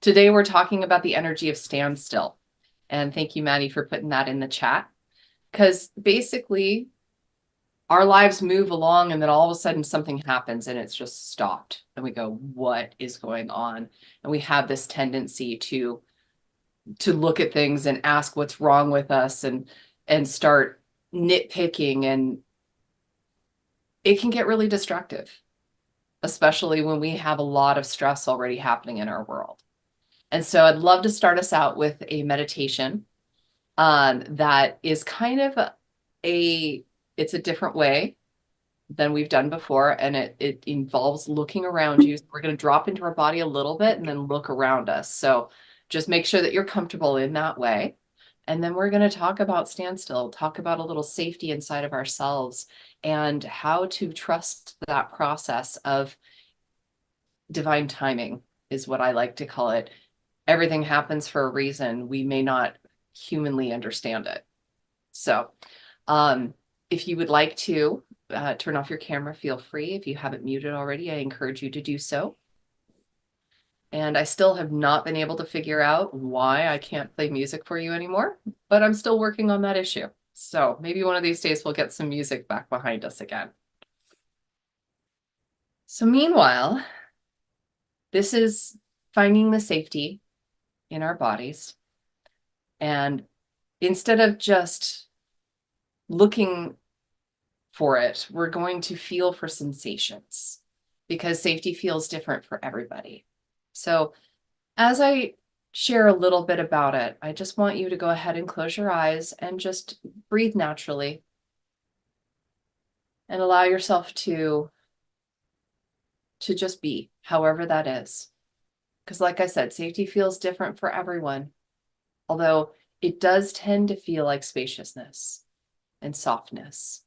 Today we're talking about the energy of standstill. And thank you, Maddie, for putting that in the chat. Because basically, our lives move along and then all of a sudden something happens and it's just stopped. And we go, what is going on? And we have this tendency to look at things and ask what's wrong with us and start nitpicking, and it can get really destructive, especially when we have a lot of stress already happening in our world. And so I'd love to start us out with a meditation that is kind of it's a different way than we've done before. And it involves looking around you. So we're going to drop into our body a little bit and then look around us. So just make sure that you're comfortable in that way. And then we're going to talk about standstill, talk about a little safety inside of ourselves and how to trust that process of divine timing is what I like to call it. Everything happens for a reason. We may not humanly understand it. So if you would like to turn off your camera, feel free. If you haven't muted already, I encourage you to do so. And I still have not been able to figure out why I can't play music for you anymore, but I'm still working on that issue. So maybe one of these days we'll get some music back behind us again. So meanwhile, this is finding the safety in our bodies. And instead of just looking for it, we're going to feel for sensations because safety feels different for everybody. So as I share a little bit about it, I just want you to go ahead and close your eyes and just breathe naturally and allow yourself to just be, however that is. Because like I said, safety feels different for everyone, although it does tend to feel like spaciousness and softness,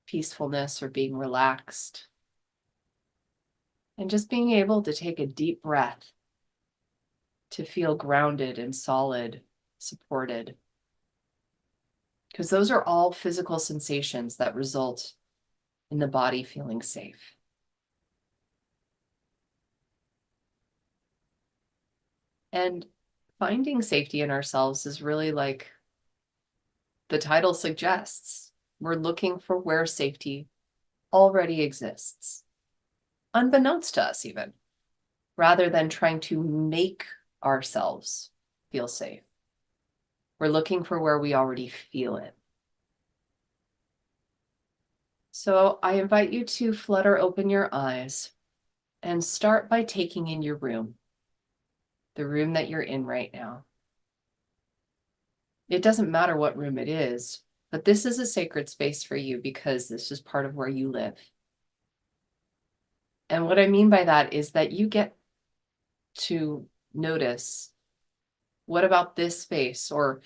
peacefulness, or being relaxed. And just being able to take a deep breath to feel grounded and solid, supported. Because those are all physical sensations that result in the body feeling safe. And finding safety in ourselves is really like the title suggests. We're looking for where safety already exists, unbeknownst to us even, rather than trying to make ourselves feel safe. We're looking for where we already feel it. So I invite you to flutter open your eyes and start by taking in your room, the room that you're in right now. It doesn't matter what room it is, but this is a sacred space for you because this is part of where you live. And what I mean by that is that you get to notice, what about this space, or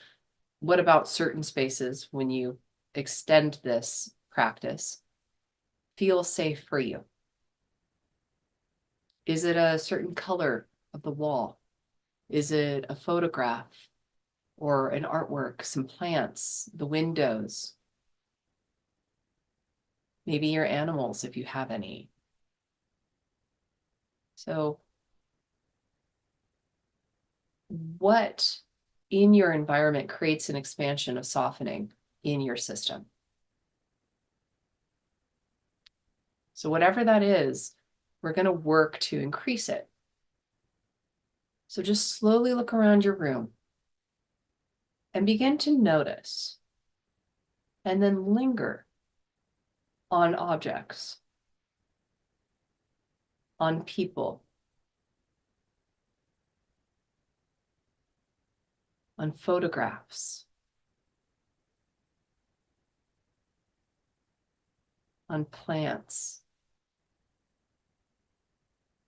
what about certain spaces when you extend this practice feel safe for you? Is it a certain color of the wall? Is it a photograph or an artwork, some plants, the windows? Maybe your animals, if you have any. So what in your environment creates an expansion of softening in your system? So whatever that is, we're going to work to increase it. So just slowly look around your room and begin to notice, and then linger on objects, on people, on photographs, on plants,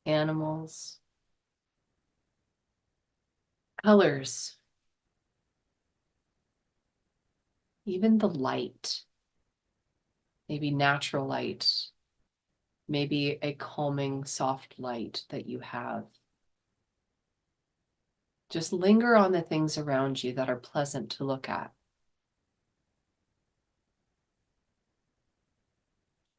animals, colors, even the light, maybe natural light, maybe a calming, soft light that you have. Just linger on the things around you that are pleasant to look at.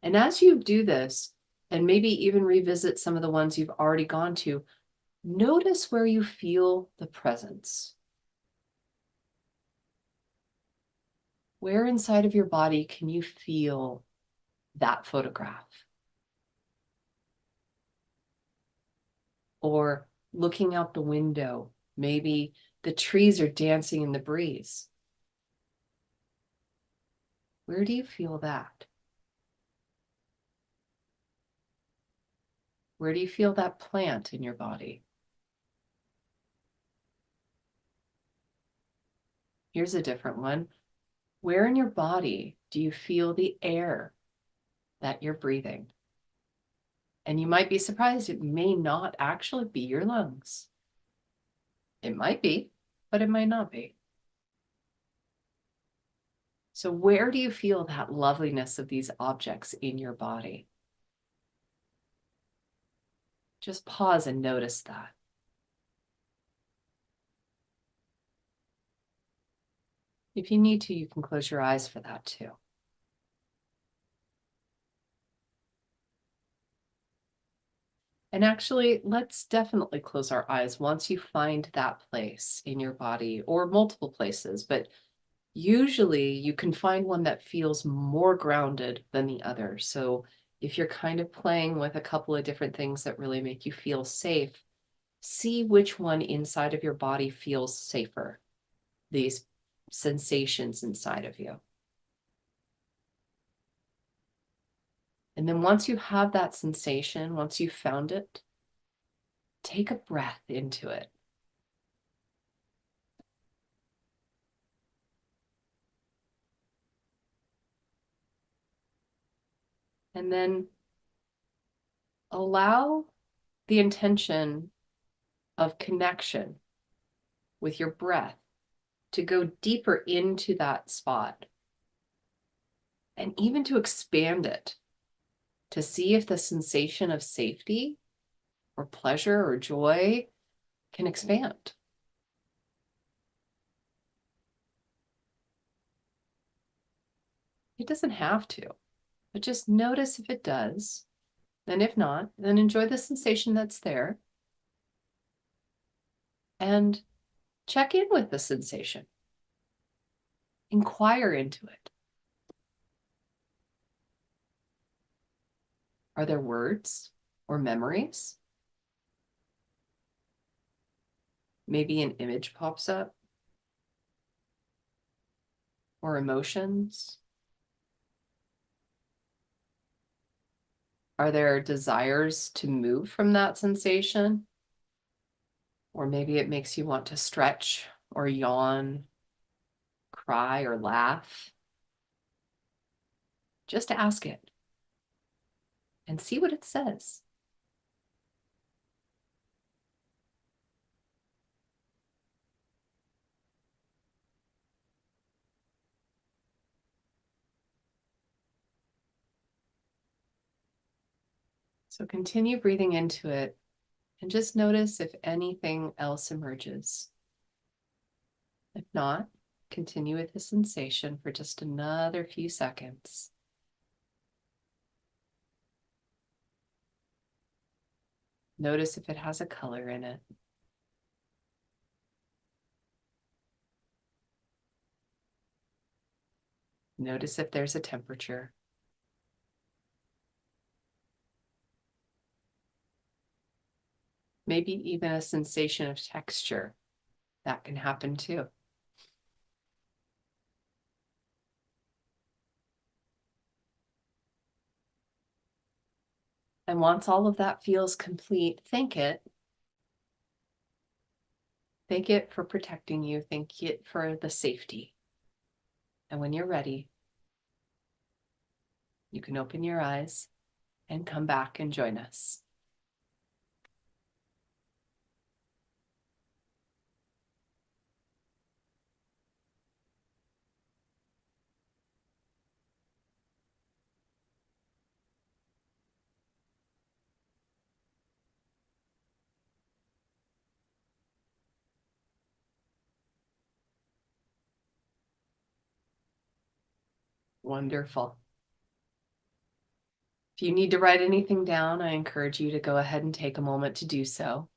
And as you do this, and maybe even revisit some of the ones you've already gone to, Notice where you feel the presence. Where inside of your body can you feel that photograph? Or looking out the window, maybe the trees are dancing in the breeze. Where do you feel that? Where do you feel that plant in your body? Here's a different one. Where in your body do you feel the air that you're breathing? And you might be surprised, it may not actually be your lungs. It might be, but it might not be. So where do you feel that loveliness of these objects in your body? Just pause and notice that. If you need to, you can close your eyes for that too. And actually, let's definitely close our eyes once you find that place in your body, or multiple places, but usually you can find one that feels more grounded than the other. So if you're kind of playing with a couple of different things that really make you feel safe, see which one inside of your body feels safer, these sensations inside of you. And then once you have that sensation, once you've found it, take a breath into it. And then allow the intention of connection with your breath to go deeper into that spot and even to expand it to see if the sensation of safety or pleasure or joy can expand. It doesn't have to, but just notice if it does. And if not, then enjoy the sensation that's there and check in with the sensation. Inquire into it. Are there words or memories? Maybe an image pops up, or emotions. Are there desires to move from that sensation? Or maybe it makes you want to stretch or yawn, cry or laugh. Just ask it and see what it says. So continue breathing into it and just notice if anything else emerges. If not, continue with the sensation for just another few seconds. Notice if it has a color in it. Notice if there's a temperature. Maybe even a sensation of texture. That can happen too. And once all of that feels complete, thank it. Thank it for protecting you. Thank it for the safety. And when you're ready, you can open your eyes and come back and join us. Wonderful. If you need to write anything down, I encourage you to go ahead and take a moment to do so.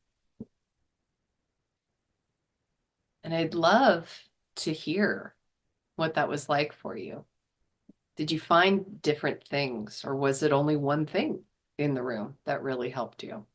And I'd love to hear what that was like for you. Did you find different things, or was it only one thing in the room that really helped you?